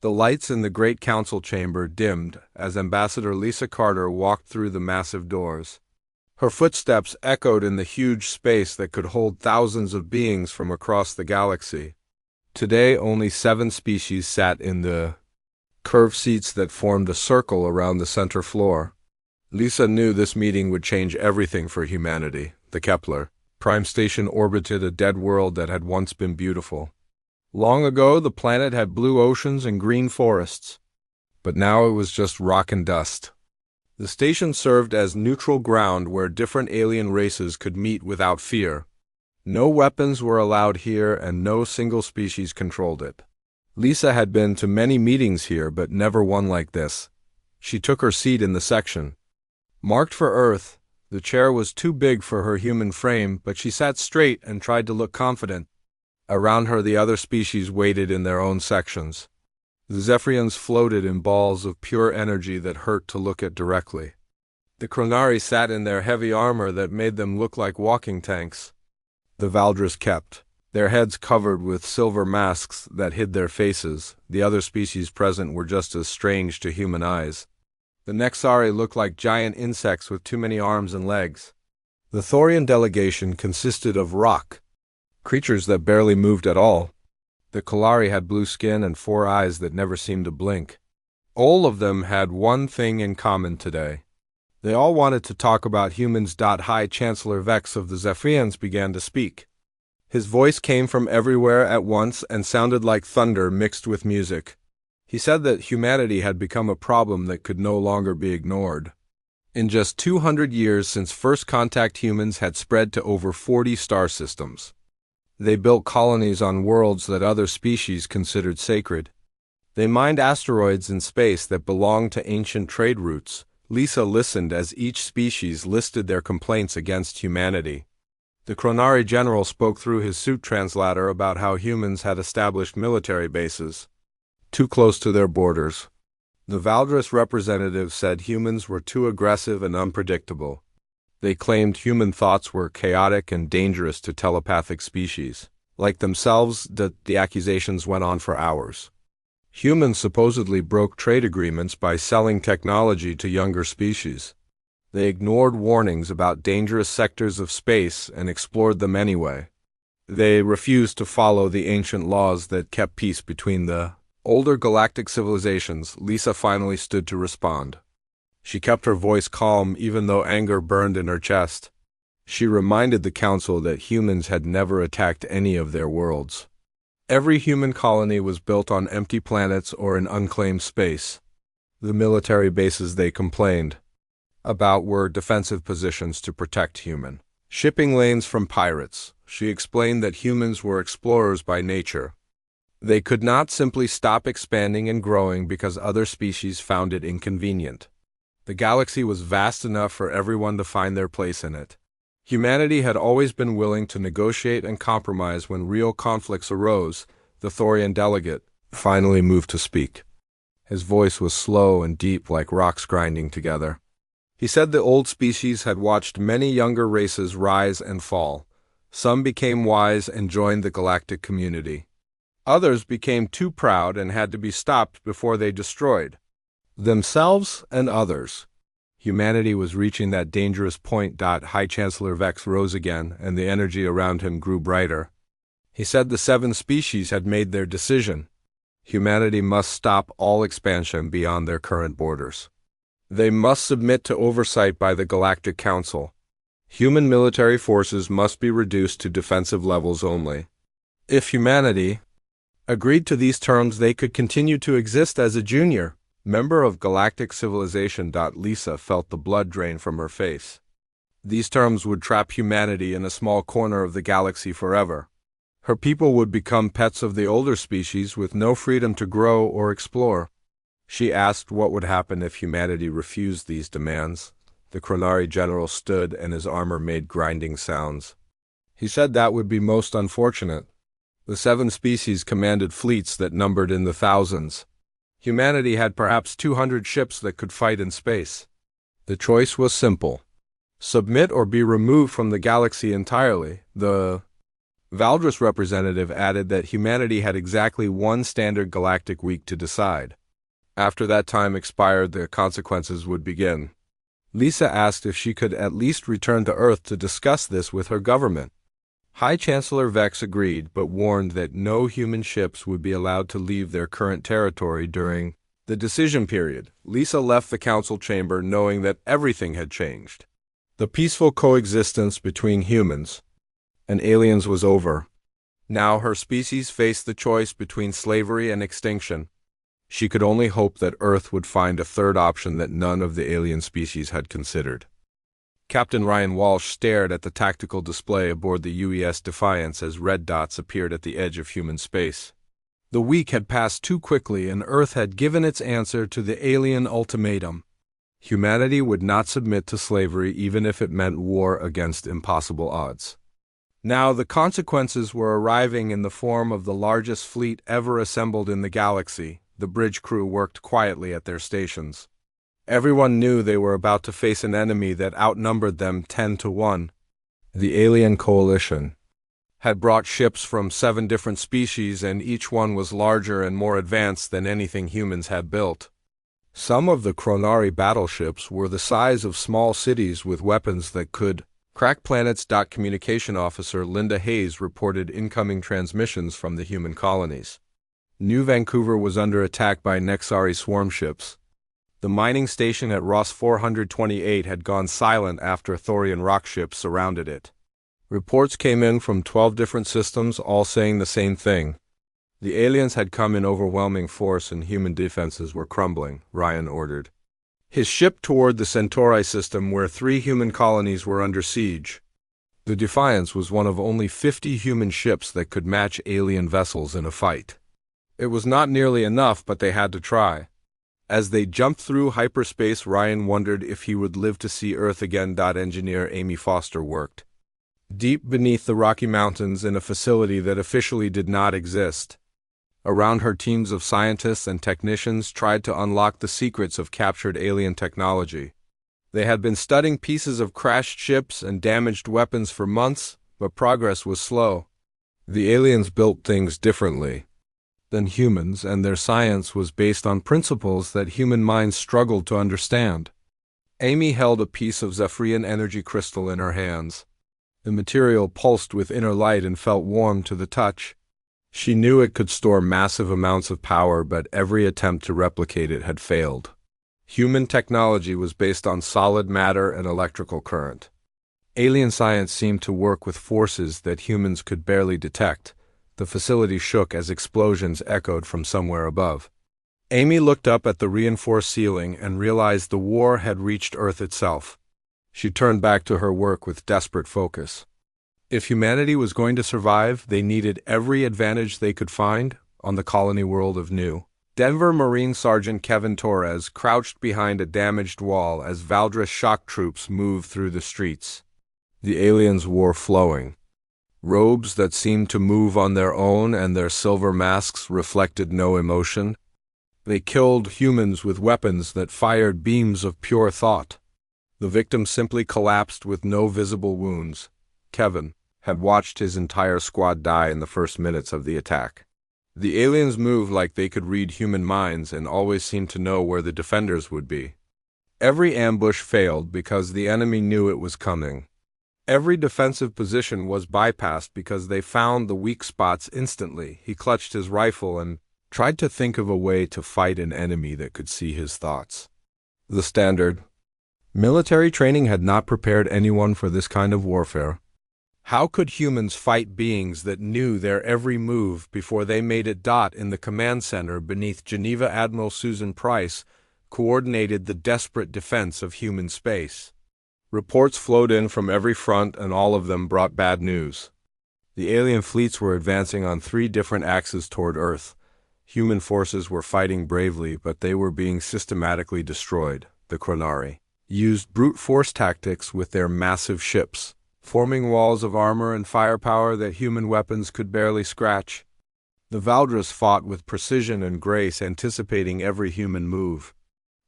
The lights in the Great Council chamber dimmed as Ambassador Lisa Carter walked through the massive doors. Her footsteps echoed in the huge space that could hold thousands of beings from across the galaxy. Today, only 7 species sat in the curved seats that formed a circle around the center floor. Lisa knew this meeting would change everything for humanity. The Kepler Prime Station orbited a dead world that had once been beautiful. Long ago, the planet had blue oceans and green forests, but now it was just rock and dust. The station served as neutral ground where different alien races could meet without fear. No weapons were allowed here, and no single species controlled it. Lisa had been to many meetings here, but never one like this. She took her seat in the section marked for Earth. The chair was too big for her human frame, but she sat straight and tried to look confident. Around her, the other species waited in their own sections. The Zephyrians floated in balls of pure energy that hurt to look at directly. The Chronari sat in their heavy armor that made them look like walking tanks. The Valdris kept their heads covered with silver masks that hid their faces. The other species present were just as strange to human eyes. The Nexari looked like giant insects with too many arms and legs. The Thorian delegation consisted of rock creatures that barely moved at all. The Kalari had blue skin and 4 eyes that never seemed to blink. All of them had one thing in common today. They all wanted to talk about humans. High Chancellor Vex of the Zephyrians began to speak. His voice came from everywhere at once and sounded like thunder mixed with music. He said that humanity had become a problem that could no longer be ignored. In just 200 years since first contact, humans had spread to over 40 star systems. They built colonies on worlds that other species considered sacred. They mined asteroids in space that belonged to ancient trade routes. Lisa listened as each species listed their complaints against humanity. The Chronari general spoke through his suit translator about how humans had established military bases too close to their borders. The Valdris representative said humans were too aggressive and unpredictable. They claimed human thoughts were chaotic and dangerous to telepathic species like themselves. The accusations went on for hours. Humans supposedly broke trade agreements by selling technology to younger species. They ignored warnings about dangerous sectors of space and explored them anyway. They refused to follow the ancient laws that kept peace between the older galactic civilizations. Lisa finally stood to respond. She kept her voice calm even though anger burned in her chest. She reminded the council that humans had never attacked any of their worlds. Every human colony was built on empty planets or in unclaimed space. The military bases they complained about were defensive positions to protect human shipping lanes from pirates. She explained that humans were explorers by nature. They could not simply stop expanding and growing because other species found it inconvenient. The galaxy was vast enough for everyone to find their place in it. Humanity had always been willing to negotiate and compromise when real conflicts arose. The Thorian delegate finally moved to speak. His voice was slow and deep, like rocks grinding together. He said the old species had watched many younger races rise and fall. Some became wise and joined the galactic community. Others became too proud and had to be stopped before they destroyed themselves and others. Humanity was reaching that dangerous point. High Chancellor Vex rose again, and the energy around him grew brighter. He said the 7 species had made their decision. Humanity must stop all expansion beyond their current borders. They must submit to oversight by the Galactic Council. Human military forces must be reduced to defensive levels only. If humanity agreed to these terms, they could continue to exist as a junior member of galactic civilization. Lisa felt the blood drain from her face. These terms would trap humanity in a small corner of the galaxy forever. Her people would become pets of the older species with no freedom to grow or explore. She asked what would happen if humanity refused these demands. The Chronari general stood and his armor made grinding sounds. He said that would be most unfortunate. The 7 species commanded fleets that numbered in the thousands. Humanity had perhaps 200 ships that could fight in space. The choice was simple: submit or be removed from the galaxy entirely. The Valdris representative added that humanity had exactly one standard galactic week to decide. After that time expired, the consequences would begin. Lisa asked if she could at least return to Earth to discuss this with her government. High Chancellor Vex agreed, but warned that no human ships would be allowed to leave their current territory during the decision period. Lisa left the council chamber knowing that everything had changed. The peaceful coexistence between humans and aliens was over. Now her species faced the choice between slavery and extinction. She could only hope that Earth would find a third option that none of the alien species had considered. Captain Ryan Walsh stared at the tactical display aboard the UES Defiance as red dots appeared at the edge of human space. The week had passed too quickly, and Earth had given its answer to the alien ultimatum. Humanity would not submit to slavery even if it meant war against impossible odds. Now the consequences were arriving in the form of the largest fleet ever assembled in the galaxy. The bridge crew worked quietly at their stations. Everyone knew they were about to face an enemy that outnumbered them 10-1. The alien coalition had brought ships from 7 different species, and each one was larger and more advanced than anything humans had built. Some of the Chronari battleships were the size of small cities with weapons that could crack planets. Communication officer Linda Hayes reported incoming transmissions from the human colonies. New Vancouver was under attack by Nexari swarm ships. The mining station at Ross 428 had gone silent after Thorian rock ships surrounded it. Reports came in from 12 different systems, all saying the same thing. The aliens had come in overwhelming force and human defenses were crumbling, Ryan ordered his ship toward the Centauri system where 3 human colonies were under siege. The Defiance was one of only 50 human ships that could match alien vessels in a fight. It was not nearly enough, but they had to try. As they jumped through hyperspace, Ryan wondered if he would live to see Earth again. Engineer Amy Foster worked deep beneath the Rocky Mountains in a facility that officially did not exist. Around her, teams of scientists and technicians tried to unlock the secrets of captured alien technology. They had been studying pieces of crashed ships and damaged weapons for months, but progress was slow. The aliens built things differently than humans, and their science was based on principles that human minds struggled to understand. Amy held a piece of Zephyrian energy crystal in her hands. The material pulsed with inner light and felt warm to the touch. She knew it could store massive amounts of power, but every attempt to replicate it had failed. Human technology was based on solid matter and electrical current. Alien science seemed to work with forces that humans could barely detect. The facility shook as explosions echoed from somewhere above. Amy looked up at the reinforced ceiling and realized the war had reached Earth itself. She turned back to her work with desperate focus. If humanity was going to survive, they needed every advantage they could find on the colony world of New Denver. Marine Sergeant Kevin Torres crouched behind a damaged wall as Valdris shock troops moved through the streets. The aliens wore flowing robes that seemed to move on their own, and their silver masks reflected no emotion. They killed humans with weapons that fired beams of pure thought. The victim simply collapsed with no visible wounds. Kevin had watched his entire squad die in the first minutes of the attack. The aliens moved like they could read human minds and always seemed to know where the defenders would be. Every ambush failed because the enemy knew it was coming. Every defensive position was bypassed because they found the weak spots instantly. He clutched his rifle and tried to think of a way to fight an enemy that could see his thoughts. The standard military training had not prepared anyone for this kind of warfare. How could humans fight beings that knew their every move before they made it? In the command center beneath Geneva, Admiral Susan Price coordinated the desperate defense of human space. Reports flowed in from every front, and all of them brought bad news. The alien fleets were advancing on 3 different axes toward Earth. Human forces were fighting bravely, but they were being systematically destroyed. The Chronari used brute force tactics with their massive ships, forming walls of armor and firepower that human weapons could barely scratch. The Valdris fought with precision and grace, anticipating every human move.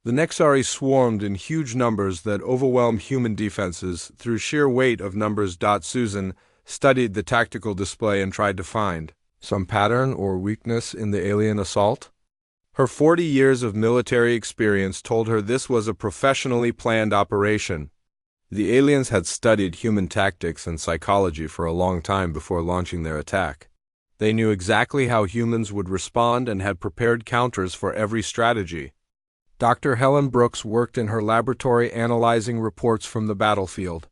The Nexari swarmed in huge numbers that overwhelmed human defenses through sheer weight of numbers. Susan studied the tactical display and tried to find some pattern or weakness in the alien assault. Her 40 years of military experience told her this was a professionally planned operation. The aliens had studied human tactics and psychology for a long time before launching their attack. They knew exactly how humans would respond and had prepared counters for every strategy. Dr. Helen Brooks worked in her laboratory analyzing reports from the battlefield.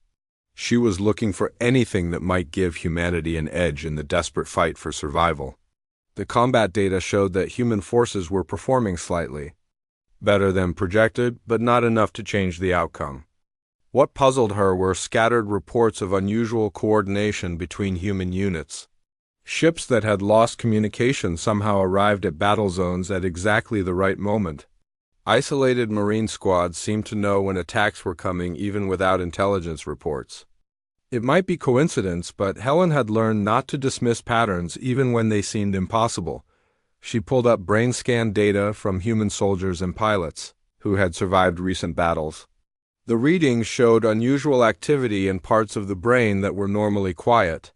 She was looking for anything that might give humanity an edge in the desperate fight for survival. The combat data showed that human forces were performing slightly better than projected, but not enough to change the outcome. What puzzled her were scattered reports of unusual coordination between human units. Ships that had lost communication somehow arrived at battle zones at exactly the right moment. Isolated Marine squads seemed to know when attacks were coming even without intelligence reports. It might be coincidence, but Helen had learned not to dismiss patterns even when they seemed impossible. She pulled up brain scan data from human soldiers and pilots who had survived recent battles. The readings showed unusual activity in parts of the brain that were normally quiet.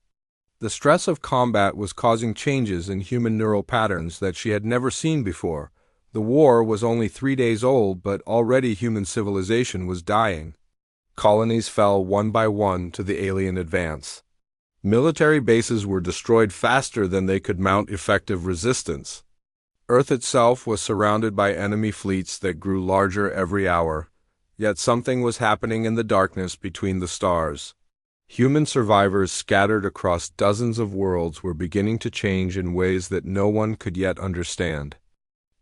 The stress of combat was causing changes in human neural patterns that she had never seen before. The war was only 3 days old, but already human civilization was dying. Colonies fell one by one to the alien advance. Military bases were destroyed faster than they could mount effective resistance. Earth itself was surrounded by enemy fleets that grew larger every hour, yet something was happening in the darkness between the stars. Human survivors scattered across dozens of worlds were beginning to change in ways that no one could yet understand.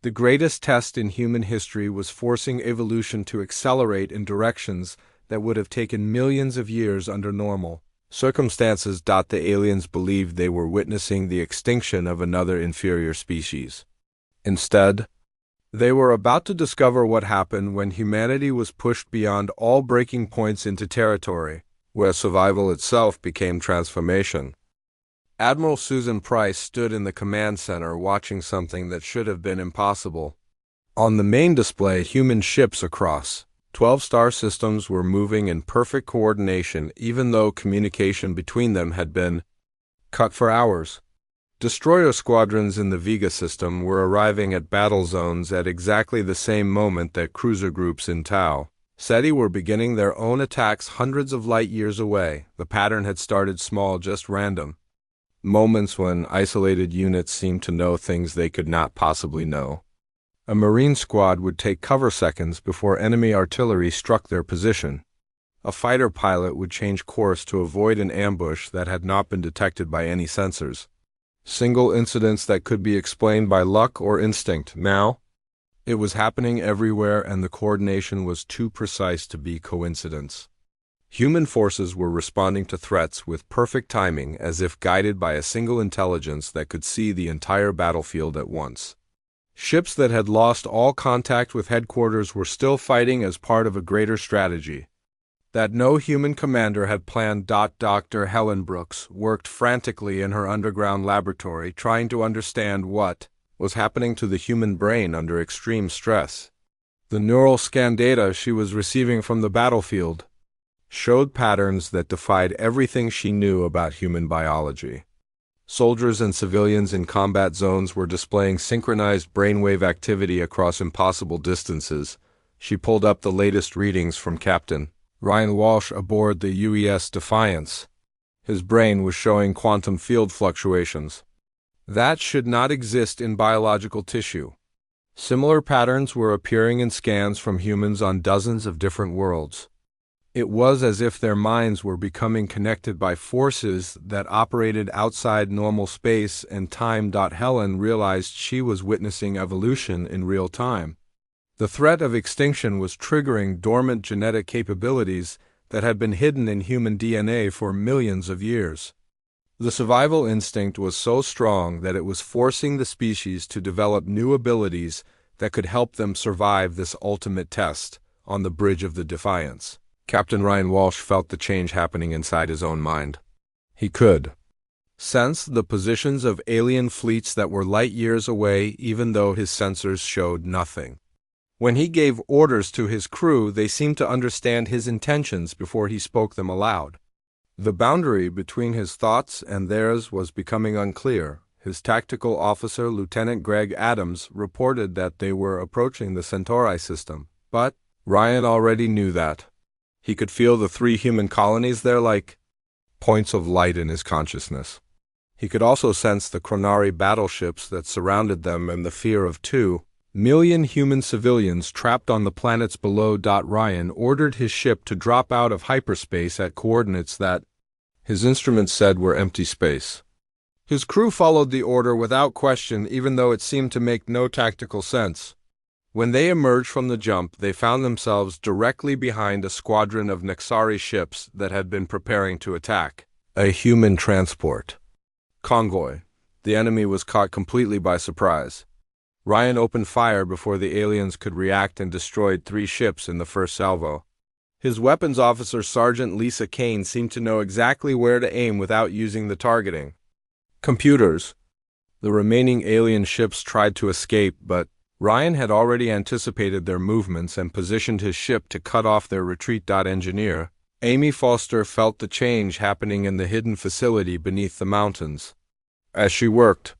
The greatest test in human history was forcing evolution to accelerate in directions that would have taken millions of years under normal circumstances. The aliens believed they were witnessing the extinction of another inferior species. Instead, they were about to discover what happened when humanity was pushed beyond all breaking points into territory where survival itself became transformation. Admiral Susan Price stood in the command center watching something that should have been impossible. On the main display, human ships across 12 star systems were moving in perfect coordination, even though communication between them had been cut for hours. Destroyer squadrons in the Vega system were arriving at battle zones at exactly the same moment that cruiser groups in Tau Ceti were beginning their own attacks hundreds of light years away. The pattern had started small, just random. Moments when isolated units seemed to know things they could not possibly know. A Marine squad would take cover seconds before enemy artillery struck their position. A fighter pilot would change course to avoid an ambush that had not been detected by any sensors. Single incidents that could be explained by luck or instinct. Now, it was happening everywhere, and the coordination was too precise to be coincidence. Human forces were responding to threats with perfect timing, as if guided by a single intelligence that could see the entire battlefield at once. Ships that had lost all contact with headquarters were still fighting as part of a greater strategy that no human commander had planned. Dr. Helen Brooks worked frantically in her underground laboratory, trying to understand what was happening to the human brain under extreme stress. The neural scan data she was receiving from the battlefield showed patterns that defied everything she knew about human biology. Soldiers and civilians in combat zones were displaying synchronized brainwave activity across impossible distances. She pulled up the latest readings from Captain Ryan Walsh aboard the UES Defiance. His brain was showing quantum field fluctuations that should not exist in biological tissue. Similar patterns were appearing in scans from humans on dozens of different worlds. It was as if their minds were becoming connected by forces that operated outside normal space and time. Helen realized she was witnessing evolution in real time. The threat of extinction was triggering dormant genetic capabilities that had been hidden in human DNA for millions of years. The survival instinct was so strong that it was forcing the species to develop new abilities that could help them survive this ultimate test on the bridge of the Defiance. Captain Ryan Walsh felt the change happening inside his own mind. He could sense the positions of alien fleets that were light years away, even though his sensors showed nothing. When he gave orders to his crew, they seemed to understand his intentions before he spoke them aloud. The boundary between his thoughts and theirs was becoming unclear. His tactical officer, Lieutenant Greg Adams, reported that they were approaching the Centauri system, but Ryan already knew that. He could feel the 3 human colonies there like points of light in his consciousness. He could also sense the Chronari battleships that surrounded them and the fear of 2 million human civilians trapped on the planets below. Ryan ordered his ship to drop out of hyperspace at coordinates that his instruments said were empty space. His crew followed the order without question, even though it seemed to make no tactical sense. When they emerged from the jump, they found themselves directly behind a squadron of Nexari ships that had been preparing to attack. A human transport convoy. The enemy was caught completely by surprise. Ryan opened fire before the aliens could react and destroyed 3 ships in the first salvo. His weapons officer, Sergeant Lisa Kane, seemed to know exactly where to aim without using the targeting. Computers. The remaining alien ships tried to escape, but Ryan had already anticipated their movements and positioned his ship to cut off their retreat. Engineer Amy Foster felt the change happening in the hidden facility beneath the mountains. As she worked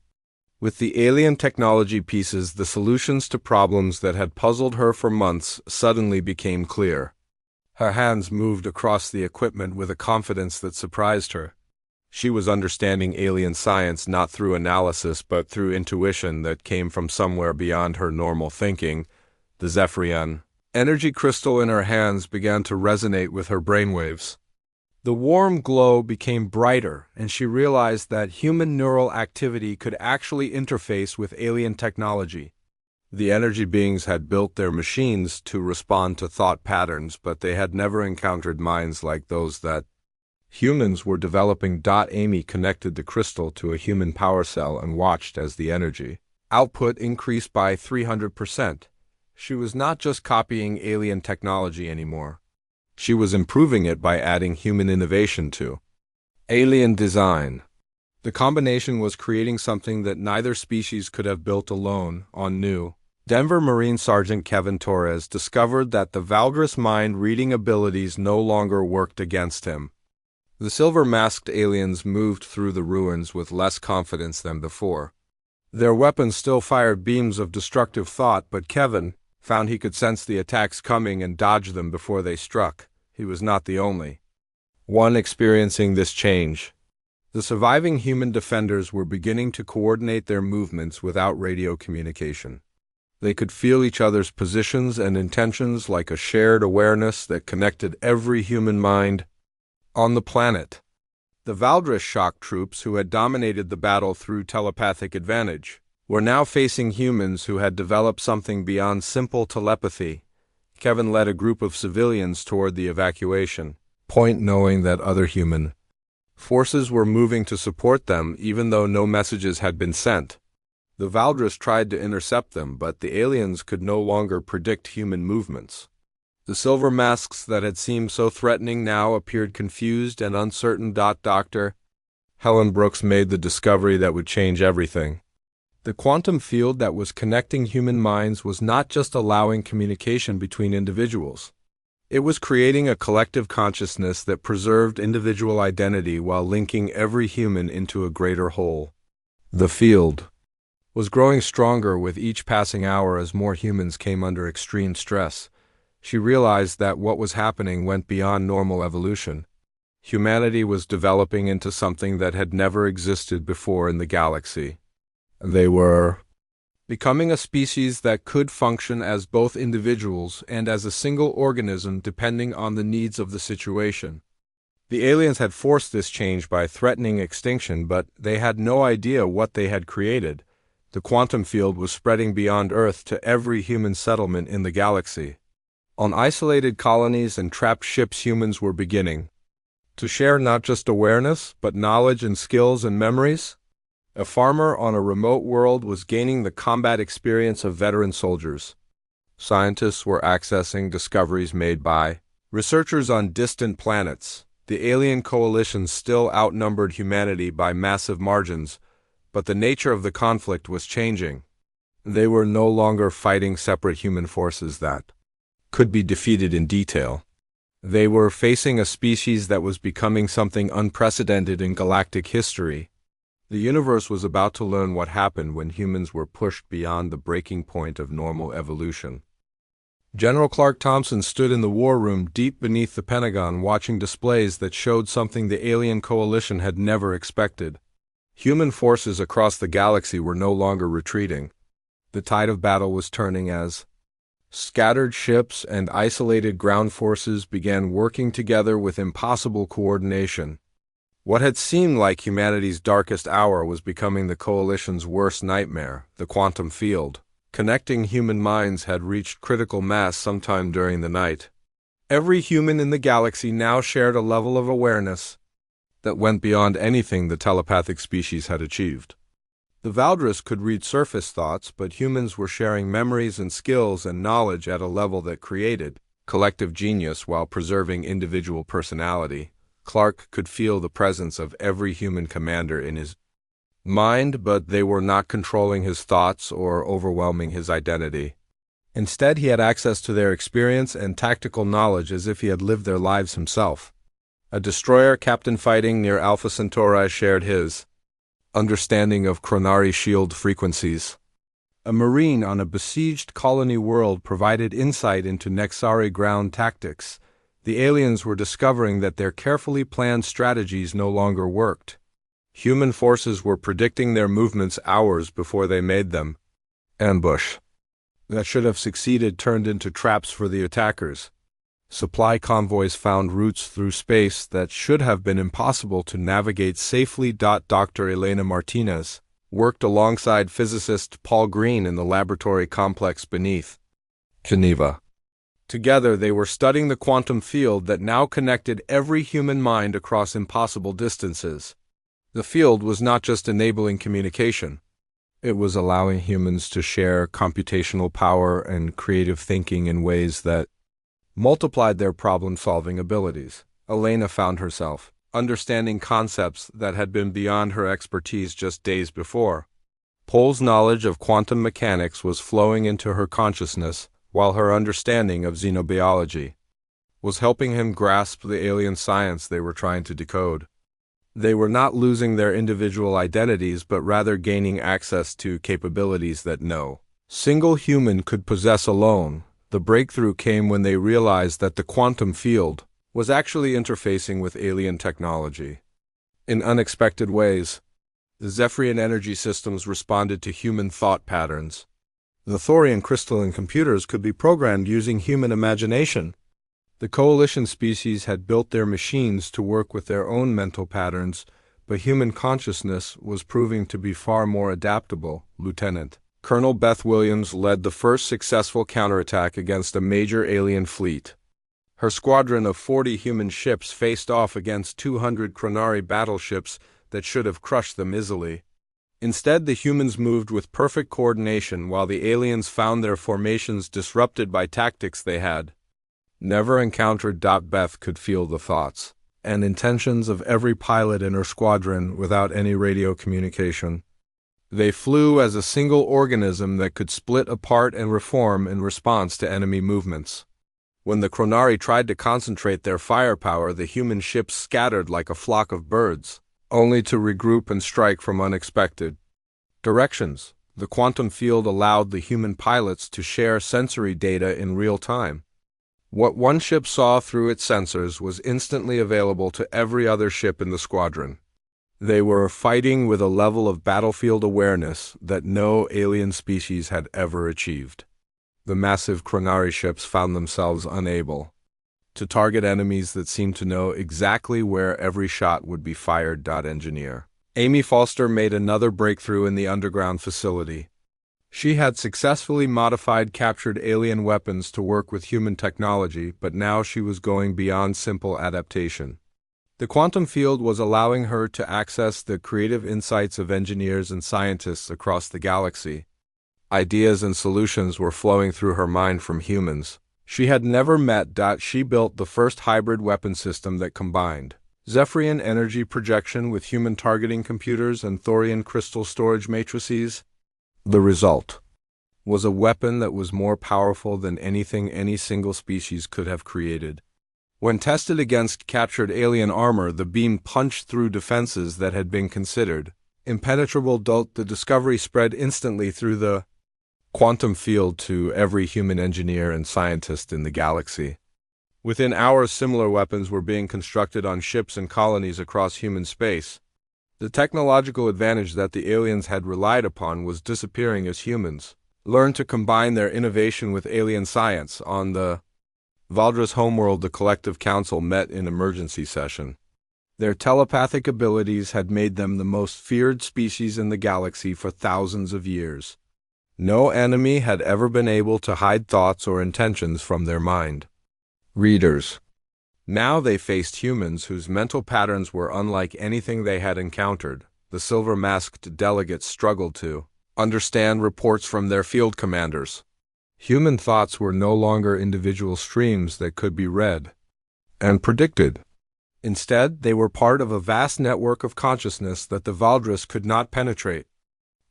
with the alien technology pieces, the solutions to problems that had puzzled her for months suddenly became clear. Her hands moved across the equipment with a confidence that surprised her. She was understanding alien science not through analysis but through intuition that came from somewhere beyond her normal thinking. The Zephyrian energy crystal in her hands began to resonate with her brainwaves. The warm glow became brighter, and she realized that human neural activity could actually interface with alien technology. The energy beings had built their machines to respond to thought patterns, but they had never encountered minds like those that humans were developing. Amy connected the crystal to a human power cell and watched as the energy output increased by 300%. She was not just copying alien technology anymore. She was improving it by adding human innovation to alien design. The combination was creating something that neither species could have built alone. On New Denver, Marine Sergeant Kevin Torres discovered that the Valdris mind-reading abilities no longer worked against him. The silver-masked aliens moved through the ruins with less confidence than before. Their weapons still fired beams of destructive thought, but Kevin found he could sense the attacks coming and dodge them before they struck. He was not the only one experiencing this change. The surviving human defenders were beginning to coordinate their movements without radio communication. They could feel each other's positions and intentions like a shared awareness that connected every human mind on the planet. The Valdris shock troops, who had dominated the battle through telepathic advantage, were now facing humans who had developed something beyond simple telepathy. Kevin led a group of civilians toward the evacuation point, knowing that other human forces were moving to support them even though no messages had been sent. The Valdris tried to intercept them, but the aliens could no longer predict human movements. The silver masks that had seemed so threatening now appeared confused and uncertain. Dr. Helen Brooks made the discovery that would change everything. The quantum field that was connecting human minds was not just allowing communication between individuals. It was creating a collective consciousness that preserved individual identity while linking every human into a greater whole. The field was growing stronger with each passing hour as more humans came under extreme stress. She realized that what was happening went beyond normal evolution. Humanity was developing into something that had never existed before in the galaxy. They were becoming a species that could function as both individuals and as a single organism depending on the needs of the situation. The aliens had forced this change by threatening extinction, but they had no idea what they had created. The quantum field was spreading beyond Earth to every human settlement in the galaxy. On isolated colonies and trapped ships, humans were beginning to share not just awareness, but knowledge and skills and memories. A farmer on a remote world was gaining the combat experience of veteran soldiers. Scientists were accessing discoveries made by researchers on distant planets. The alien coalition still outnumbered humanity by massive margins, but the nature of the conflict was changing. They were no longer fighting separate human forces that could be defeated in detail. They were facing a species that was becoming something unprecedented in galactic history. The universe was about to learn what happened when humans were pushed beyond the breaking point of normal evolution. General Clark Thompson stood in the war room deep beneath the Pentagon watching displays that showed something the alien coalition had never expected. Human forces across the galaxy were no longer retreating. The tide of battle was turning as scattered ships and isolated ground forces began working together with impossible coordination. What had seemed like humanity's darkest hour was becoming the coalition's worst nightmare, the quantum field. Connecting human minds had reached critical mass sometime during the night. Every human in the galaxy now shared a level of awareness that went beyond anything the telepathic species had achieved. The Valdris could read surface thoughts, but humans were sharing memories and skills and knowledge at a level that created collective genius while preserving individual personality. Clark could feel the presence of every human commander in his mind, but they were not controlling his thoughts or overwhelming his identity. Instead, he had access to their experience and tactical knowledge as if he had lived their lives himself. A destroyer captain fighting near Alpha Centauri shared his understanding of Chronari shield frequencies. A marine on a besieged colony world provided insight into Nexari ground tactics. The aliens were discovering that their carefully planned strategies no longer worked. Human forces were predicting their movements hours before they made them. Ambush that should have succeeded turned into traps for the attackers. Supply convoys found routes through space that should have been impossible to navigate safely. Dr. Elena Martinez worked alongside physicist Paul Green in the laboratory complex beneath Geneva. Together, they were studying the quantum field that now connected every human mind across impossible distances. The field was not just enabling communication. It was allowing humans to share computational power and creative thinking in ways that multiplied their problem-solving abilities. Elena found herself understanding concepts that had been beyond her expertise just days before. Paul's knowledge of quantum mechanics was flowing into her consciousness, while her understanding of xenobiology was helping him grasp the alien science they were trying to decode. They were not losing their individual identities, but rather gaining access to capabilities that no single human could possess alone. The breakthrough came when they realized that the quantum field was actually interfacing with alien technology. In unexpected ways, the Zephyrian energy systems responded to human thought patterns. The thorium crystalline computers could be programmed using human imagination. The coalition species had built their machines to work with their own mental patterns, but human consciousness was proving to be far more adaptable. Lieutenant Colonel Beth Williams led the first successful counterattack against a major alien fleet. Her squadron of 40 human ships faced off against 200 Chronari battleships that should have crushed them easily. Instead, the humans moved with perfect coordination while the aliens found their formations disrupted by tactics they had never encountered. Beth could feel the thoughts and intentions of every pilot in her squadron without any radio communication. They flew as a single organism that could split apart and reform in response to enemy movements. When the Chronari tried to concentrate their firepower, the human ships scattered like a flock of birds, only to regroup and strike from unexpected directions. The quantum field allowed the human pilots to share sensory data in real time. What one ship saw through its sensors was instantly available to every other ship in the squadron. They were fighting with a level of battlefield awareness that no alien species had ever achieved. The massive Chronari ships found themselves unable to target enemies that seemed to know exactly where every shot would be fired. Engineer Amy Foster made another breakthrough in the underground facility. She had successfully modified captured alien weapons to work with human technology, but now she was going beyond simple adaptation. The quantum field was allowing her to access the creative insights of engineers and scientists across the galaxy. Ideas and solutions were flowing through her mind from humans she had never met. She built the first hybrid weapon system that combined Zephyrian energy projection with human targeting computers and thorium crystal storage matrices. The result was a weapon that was more powerful than anything any single species could have created. When tested against captured alien armor, the beam punched through defenses that had been considered impenetrable. The discovery spread instantly through the quantum field to every human engineer and scientist in the galaxy. Within hours, similar weapons were being constructed on ships and colonies across human space. The technological advantage that the aliens had relied upon was disappearing as humans learned to combine their innovation with alien science. On the Valdra's homeworld, the Collective Council met in emergency session. Their telepathic abilities had made them the most feared species in the galaxy for thousands of years. No enemy had ever been able to hide thoughts or intentions from their mind. Readers. Now they faced humans whose mental patterns were unlike anything they had encountered. The silver-masked delegates struggled to understand reports from their field commanders. Human thoughts were no longer individual streams that could be read and predicted. Instead, they were part of a vast network of consciousness that the Valdris could not penetrate.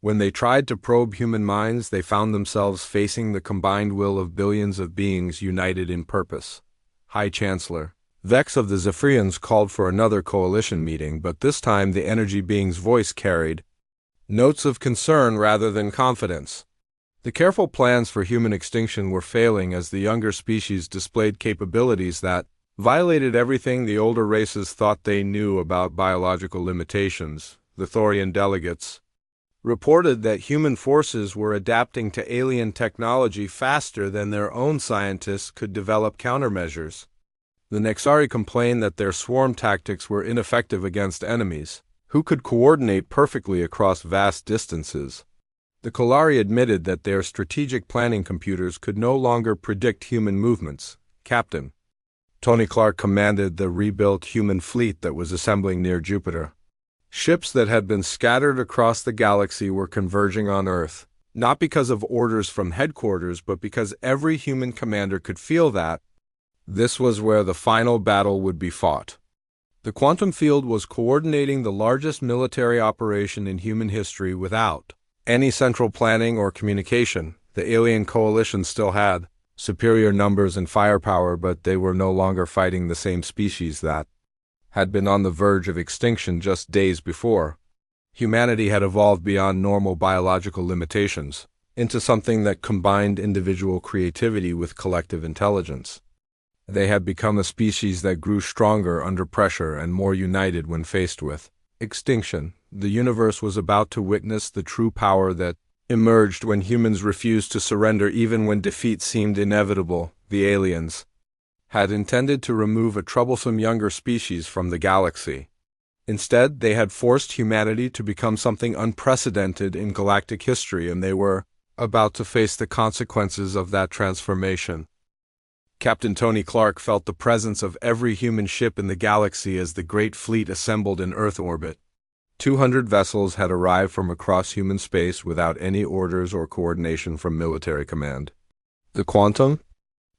When they tried to probe human minds, they found themselves facing the combined will of billions of beings united in purpose. High Chancellor Vex of the Zephyrians called for another coalition meeting, but this time the energy being's voice carried notes of concern rather than confidence. The careful plans for human extinction were failing as the younger species displayed capabilities that violated everything the older races thought they knew about biological limitations. The Thorian delegates reported that human forces were adapting to alien technology faster than their own scientists could develop countermeasures. The Nexari complained that their swarm tactics were ineffective against enemies, who could coordinate perfectly across vast distances. The Kolari admitted that their strategic planning computers could no longer predict human movements. Captain Tony Clark commanded the rebuilt human fleet that was assembling near Jupiter. Ships that had been scattered across the galaxy were converging on Earth, not because of orders from headquarters, but because every human commander could feel that this was where the final battle would be fought. The quantum field was coordinating the largest military operation in human history without any central planning or communication. The alien coalition still had superior numbers and firepower, but they were no longer fighting the same species that had been on the verge of extinction just days before. Humanity had evolved beyond normal biological limitations into something that combined individual creativity with collective intelligence. They had become a species that grew stronger under pressure and more united when faced with extinction. The universe was about to witness the true power that emerged when humans refused to surrender even when defeat seemed inevitable. The aliens had intended to remove a troublesome younger species from the galaxy. Instead, they had forced humanity to become something unprecedented in galactic history, and they were about to face the consequences of that transformation. Captain Tony Clark felt the presence of every human ship in the galaxy as the great fleet assembled in Earth orbit. 200 vessels had arrived from across human space without any orders or coordination from military command. The quantum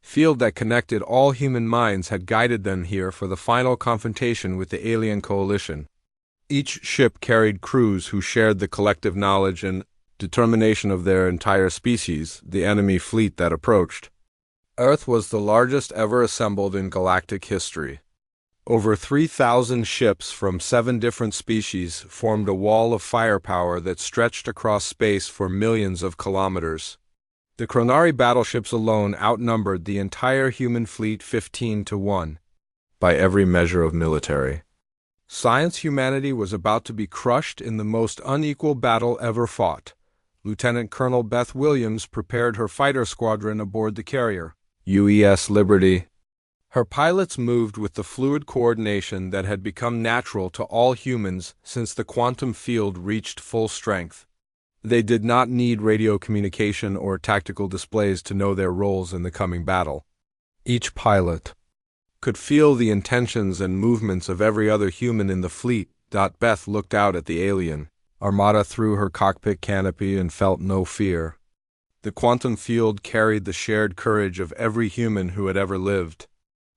field that connected all human minds had guided them here for the final confrontation with the alien coalition. Each ship carried crews who shared the collective knowledge and determination of their entire species. The enemy fleet that approached Earth was the largest ever assembled in galactic history. Over 3,000 ships from 7 different species formed a wall of firepower that stretched across space for millions of kilometers. The Chronari battleships alone outnumbered the entire human fleet 15-1, by every measure of military science. Humanity was about to be crushed in the most unequal battle ever fought. Lieutenant Colonel Beth Williams prepared her fighter squadron aboard the carrier UES Liberty. Her pilots moved with the fluid coordination that had become natural to all humans since the quantum field reached full strength. They did not need radio communication or tactical displays to know their roles in the coming battle. Each pilot could feel the intentions and movements of every other human in the fleet. Beth looked out at the alien armada through her cockpit canopy and felt no fear. The quantum field carried the shared courage of every human who had ever lived.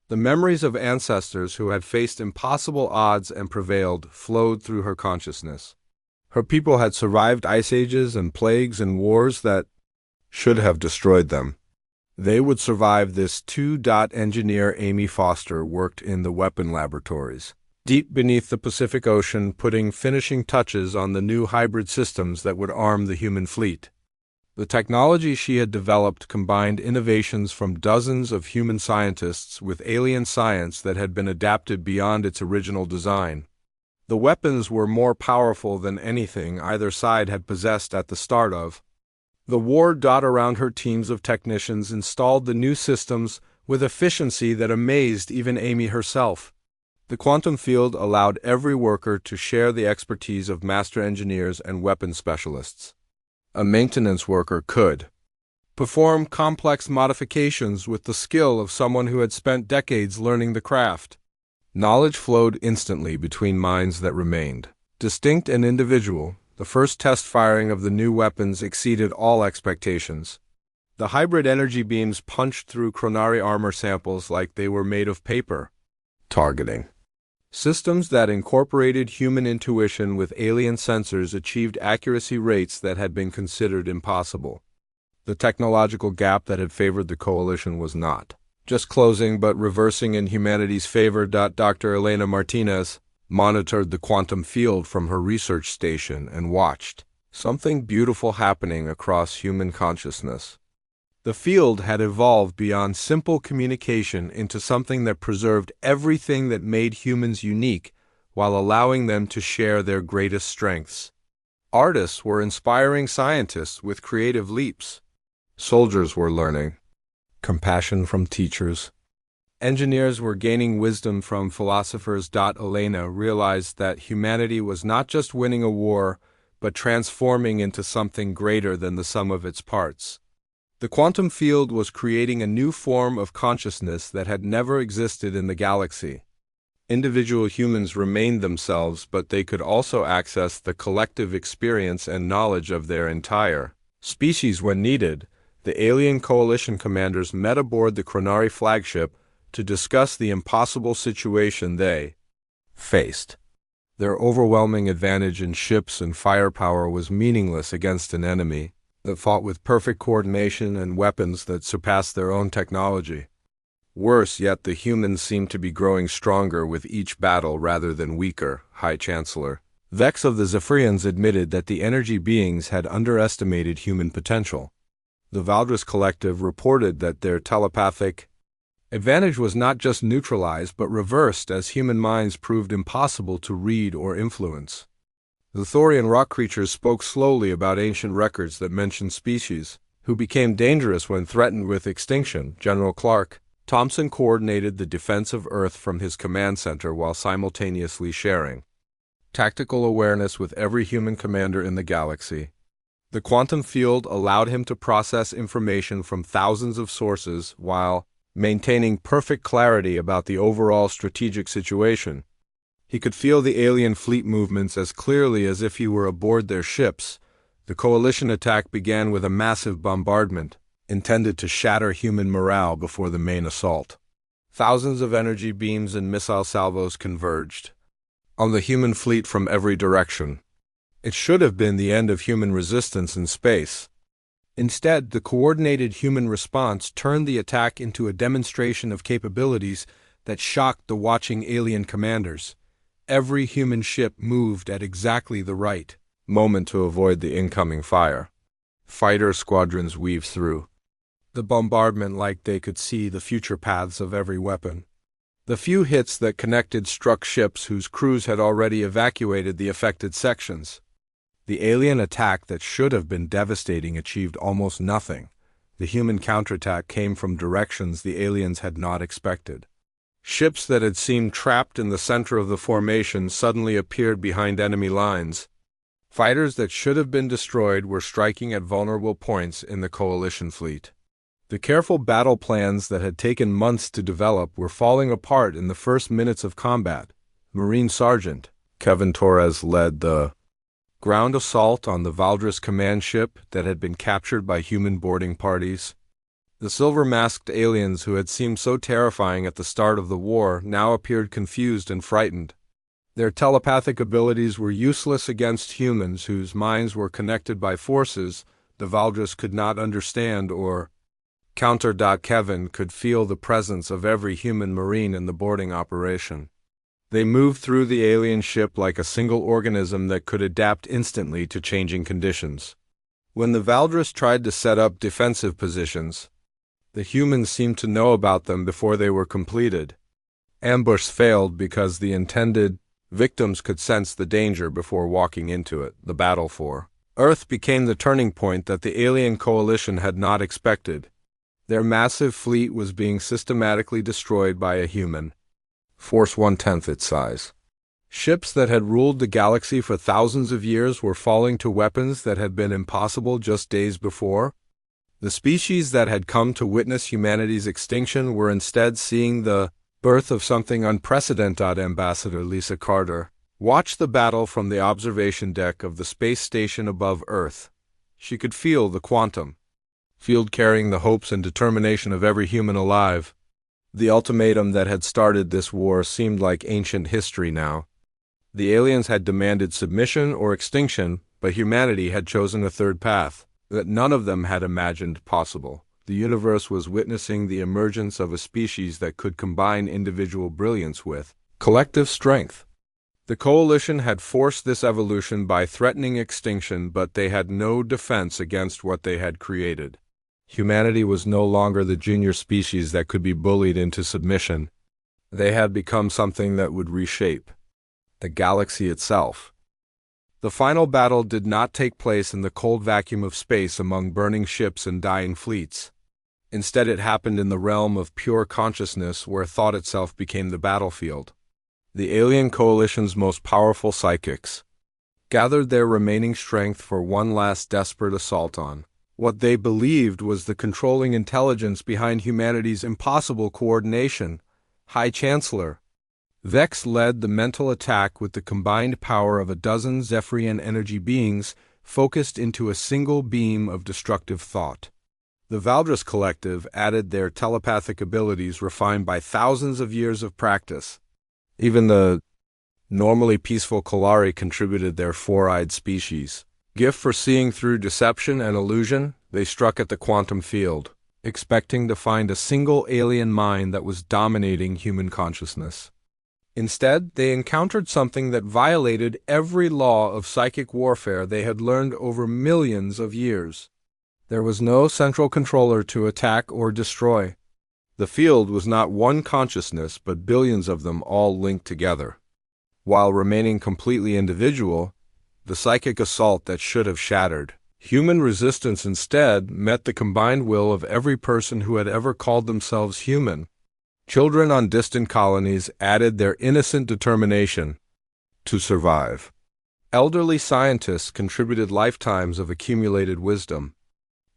The memories of ancestors who had faced impossible odds and prevailed flowed through her consciousness. Her people had survived ice ages and plagues and wars that should have destroyed them. They would survive this too. Engineer Amy Foster worked in the weapon laboratories deep beneath the Pacific Ocean, putting finishing touches on the new hybrid systems that would arm the human fleet. The technology she had developed combined innovations from dozens of human scientists with alien science that had been adapted beyond its original design. The weapons were more powerful than anything either side had possessed at the start of the war. Around her teams of technicians installed the new systems with efficiency that amazed even Amy herself. The quantum field allowed every worker to share the expertise of master engineers and weapons specialists. A maintenance worker could perform complex modifications with the skill of someone who had spent decades learning the craft. Knowledge flowed instantly between minds that remained distinct and individual. The first test firing of the new weapons exceeded all expectations. The hybrid energy beams punched through Chronari armor samples like they were made of paper. Targeting systems that incorporated human intuition with alien sensors achieved accuracy rates that had been considered impossible. The technological gap that had favored the coalition was not just closing but reversing in humanity's favor. Dr. Elena Martinez monitored the quantum field from her research station and watched something beautiful happening across human consciousness. The field had evolved beyond simple communication into something that preserved everything that made humans unique while allowing them to share their greatest strengths. Artists were inspiring scientists with creative leaps. Soldiers were learning compassion from teachers. Engineers were gaining wisdom from philosophers. Elena realized that humanity was not just winning a war, but transforming into something greater than the sum of its parts. The quantum field was creating a new form of consciousness that had never existed in the galaxy. Individual humans remained themselves, but they could also access the collective experience and knowledge of their entire species when needed. The alien coalition commanders met aboard the Chronari flagship to discuss the impossible situation they faced. Their overwhelming advantage in ships and firepower was meaningless against an enemy that fought with perfect coordination and weapons that surpassed their own technology. Worse yet, the humans seemed to be growing stronger with each battle rather than weaker. High Chancellor Vex of the Zephyrians admitted that the energy beings had underestimated human potential. The Valdris Collective reported that their telepathic advantage was not just neutralized but reversed as human minds proved impossible to read or influence. The Thorian rock creatures spoke slowly about ancient records that mentioned species who became dangerous when threatened with extinction. General Clark Thompson coordinated the defense of Earth from his command center while simultaneously sharing tactical awareness with every human commander in the galaxy. The quantum field allowed him to process information from thousands of sources while maintaining perfect clarity about the overall strategic situation. He could feel the alien fleet movements as clearly as if he were aboard their ships. The coalition attack began with a massive bombardment, intended to shatter human morale before the main assault. Thousands of energy beams and missile salvos converged on the human fleet from every direction. It should have been the end of human resistance in space. Instead, the coordinated human response turned the attack into a demonstration of capabilities that shocked the watching alien commanders. Every human ship moved at exactly the right moment to avoid the incoming fire. Fighter squadrons weaved through the bombardment like they could see the future paths of every weapon. The few hits that connected struck ships whose crews had already evacuated the affected sections. The alien attack that should have been devastating achieved almost nothing. The human counterattack came from directions the aliens had not expected. Ships that had seemed trapped in the center of the formation suddenly appeared behind enemy lines. Fighters that should have been destroyed were striking at vulnerable points in the coalition fleet. The careful battle plans that had taken months to develop were falling apart in the first minutes of combat. Marine Sergeant Kevin Torres led the ground assault on the Valdris command ship that had been captured by human boarding parties. The silver-masked aliens who had seemed so terrifying at the start of the war now appeared confused and frightened. Their telepathic abilities were useless against humans whose minds were connected by forces the Valdris could not understand or Counter. Kevin could feel the presence of every human marine in the boarding operation. They moved through the alien ship like a single organism that could adapt instantly to changing conditions. When the Valdris tried to set up defensive positions, the humans seemed to know about them before they were completed. Ambush failed because the intended victims could sense the danger before walking into it. The battle for Earth became the turning point that the alien coalition had not expected. Their massive fleet was being systematically destroyed by a human force 1/10 its size. Ships that had ruled the galaxy for thousands of years were falling to weapons that had been impossible just days before. The species that had come to witness humanity's extinction were instead seeing the birth of something unprecedented. Ambassador Lisa Carter watched the battle from the observation deck of the space station above Earth. She could feel the quantum field carrying the hopes and determination of every human alive. The ultimatum that had started this war seemed like ancient history now. The aliens had demanded submission or extinction, but humanity had chosen a third path that none of them had imagined possible. The universe was witnessing the emergence of a species that could combine individual brilliance with collective strength. The coalition had forced this evolution by threatening extinction, but they had no defense against what they had created. Humanity was no longer the junior species that could be bullied into submission. They had become something that would reshape the galaxy itself. The final battle did not take place in the cold vacuum of space among burning ships and dying fleets. Instead, it happened in the realm of pure consciousness, where thought itself became the battlefield. The alien coalition's most powerful psychics gathered their remaining strength for one last desperate assault on what they believed was the controlling intelligence behind humanity's impossible coordination. High Chancellor Vex led the mental attack with the combined power of a dozen Zephyrian energy beings focused into a single beam of destructive thought. The Valdris Collective added their telepathic abilities refined by thousands of years of practice. Even the normally peaceful Kalari contributed their four-eyed species gift for seeing through deception and illusion. They struck at the quantum field, expecting to find a single alien mind that was dominating human consciousness. Instead, they encountered something that violated every law of psychic warfare they had learned over millions of years. There was no central controller to attack or destroy. The field was not one consciousness, but billions of them all linked together. While remaining completely individual, the psychic assault that should have shattered human resistance instead met the combined will of every person who had ever called themselves human. Children on distant colonies added their innocent determination to survive. Elderly scientists contributed lifetimes of accumulated wisdom.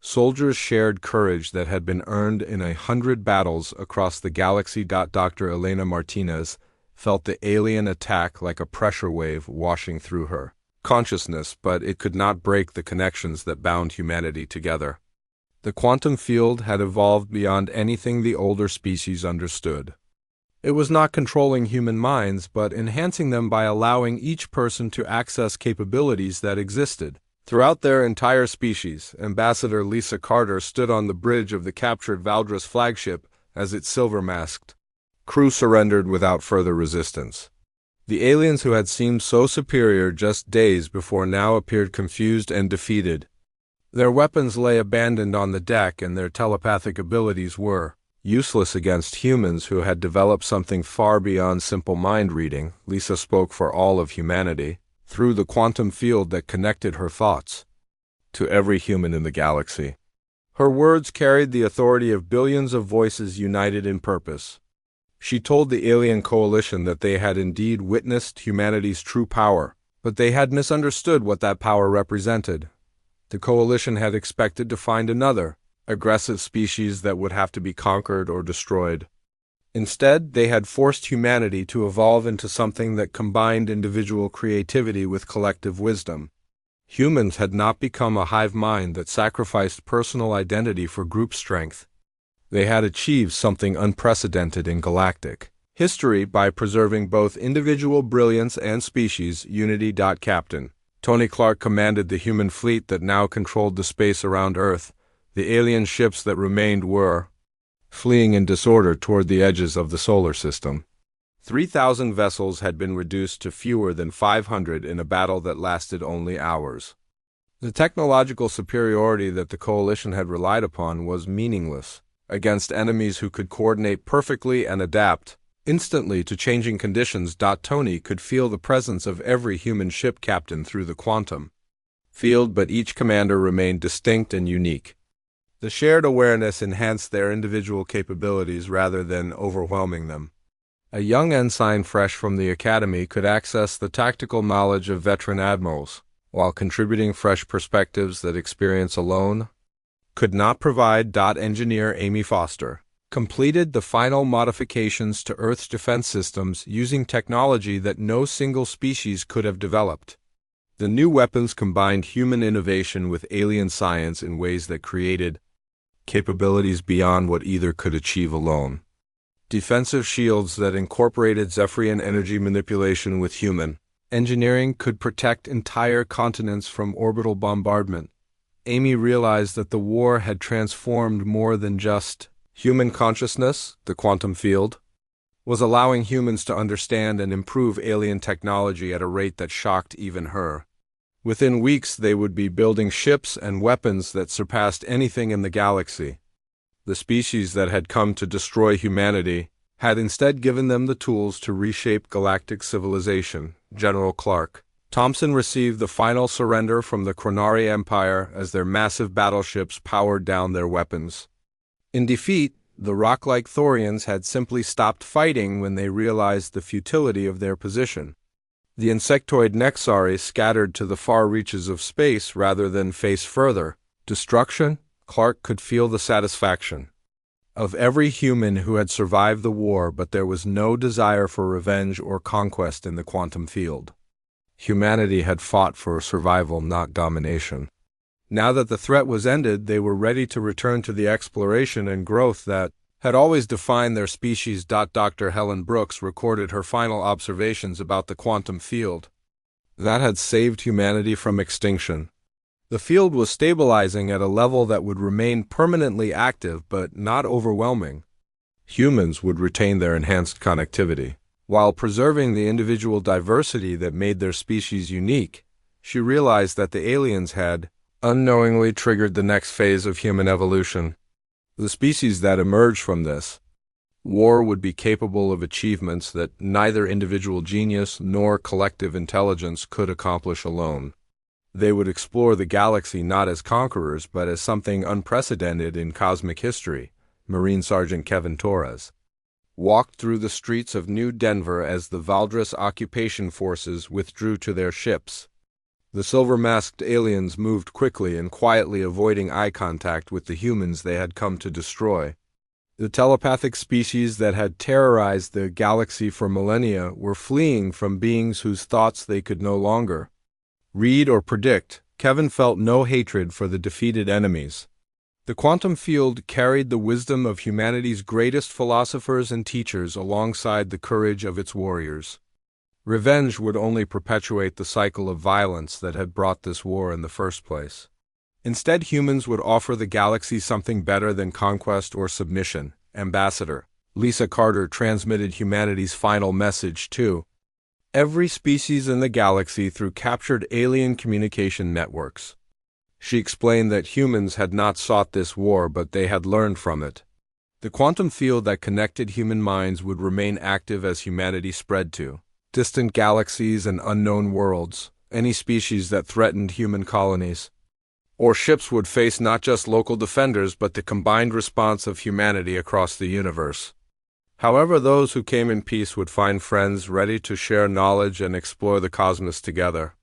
Soldiers shared courage that had been earned in 100 battles across the galaxy. Dr. Elena Martinez felt the alien attack like a pressure wave washing through her consciousness, but it could not break the connections that bound humanity together. The quantum field had evolved beyond anything the older species understood. It was not controlling human minds, but enhancing them by allowing each person to access capabilities that existed throughout their entire species. Ambassador Lisa Carter stood on the bridge of the captured Valdris flagship as its silver-masked crew surrendered without further resistance. The aliens who had seemed so superior just days before now appeared confused and defeated. Their weapons lay abandoned on the deck, and their telepathic abilities were useless against humans who had developed something far beyond simple mind reading. Lisa spoke for all of humanity through the quantum field that connected her thoughts to every human in the galaxy. Her words carried the authority of billions of voices united in purpose. She told the alien coalition that they had indeed witnessed humanity's true power, but they had misunderstood what that power represented. The coalition had expected to find another, aggressive species that would have to be conquered or destroyed. Instead, they had forced humanity to evolve into something that combined individual creativity with collective wisdom. Humans had not become a hive mind that sacrificed personal identity for group strength. They had achieved something unprecedented in galactic history by preserving both individual brilliance and species unity. Captain Tony Clark commanded the human fleet that now controlled the space around Earth. The alien ships that remained were fleeing in disorder toward the edges of the solar system. 3,000 vessels had been reduced to fewer than 500 in a battle that lasted only hours. The technological superiority that the coalition had relied upon was meaningless against enemies who could coordinate perfectly and adapt instantly to changing conditions. Tony could feel the presence of every human ship captain through the quantum field, but each commander remained distinct and unique. The shared awareness enhanced their individual capabilities rather than overwhelming them. A young ensign fresh from the academy could access the tactical knowledge of veteran admirals, while contributing fresh perspectives that experience alone could not provide. Engineer Amy Foster completed the final modifications to Earth's defense systems using technology that no single species could have developed. The new weapons combined human innovation with alien science in ways that created capabilities beyond what either could achieve alone. Defensive shields that incorporated Zephyrian energy manipulation with human engineering could protect entire continents from orbital bombardment. Amy realized that the war had transformed more than just human consciousness. The quantum field was allowing humans to understand and improve alien technology at a rate that shocked even her. Within weeks, they would be building ships and weapons that surpassed anything in the galaxy. The species that had come to destroy humanity had instead given them the tools to reshape galactic civilization. General Clark Thompson received the final surrender from the Chronari Empire as their massive battleships powered down their weapons. In defeat, the rock-like Thorians had simply stopped fighting when they realized the futility of their position. The insectoid Nexari scattered to the far reaches of space rather than face further destruction. Clark could feel the satisfaction of every human who had survived the war, but there was no desire for revenge or conquest in the quantum field. Humanity had fought for survival, not domination. Now that the threat was ended, they were ready to return to the exploration and growth that had always defined their species. Dr. Helen Brooks recorded her final observations about the quantum field that had saved humanity from extinction. The field was stabilizing at a level that would remain permanently active but not overwhelming. Humans would retain their enhanced connectivity, while preserving the individual diversity that made their species unique. She realized that the aliens had unknowingly triggered the next phase of human evolution. The species that emerged from this war would be capable of achievements that neither individual genius nor collective intelligence could accomplish alone. They would explore the galaxy not as conquerors, but as something unprecedented in cosmic history. Marine Sergeant Kevin Torres walked through the streets of New Denver as the Valdris occupation forces withdrew to their ships. The silver-masked aliens moved quickly and quietly, avoiding eye contact with the humans they had come to destroy. The telepathic species that had terrorized the galaxy for millennia were fleeing from beings whose thoughts they could no longer read or predict. Kevin felt no hatred for the defeated enemies. The quantum field carried the wisdom of humanity's greatest philosophers and teachers alongside the courage of its warriors. Revenge would only perpetuate the cycle of violence that had brought this war in the first place. Instead, humans would offer the galaxy something better than conquest or submission. Ambassador Lisa Carter transmitted humanity's final message to every species in the galaxy through captured alien communication networks. She explained that humans had not sought this war, but they had learned from it. The quantum field that connected human minds would remain active as humanity spread to distant galaxies and unknown worlds. Any species that threatened human colonies or ships would face not just local defenders, but the combined response of humanity across the universe. However, those who came in peace would find friends ready to share knowledge and explore the cosmos together.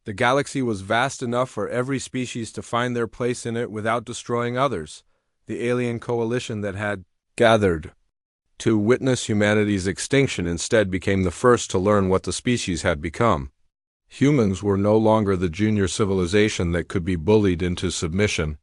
The galaxy was vast enough for every species to find their place in it without destroying others. The alien coalition that had gathered to witness humanity's extinction instead became the first to learn what the species had become. Humans were no longer the junior civilization that could be bullied into submission.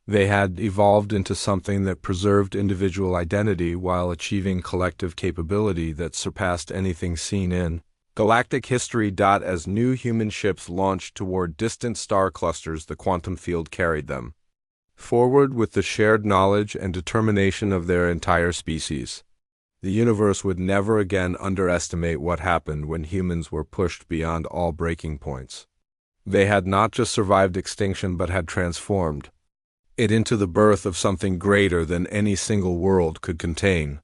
They had evolved into something that preserved individual identity while achieving collective capability that surpassed anything seen in galactic history. As new human ships launched toward distant star clusters, the quantum field carried them forward with the shared knowledge and determination of their entire species. The universe would never again underestimate what happened when humans were pushed beyond all breaking points. They had not just survived extinction but had transformed it into the birth of something greater than any single world could contain.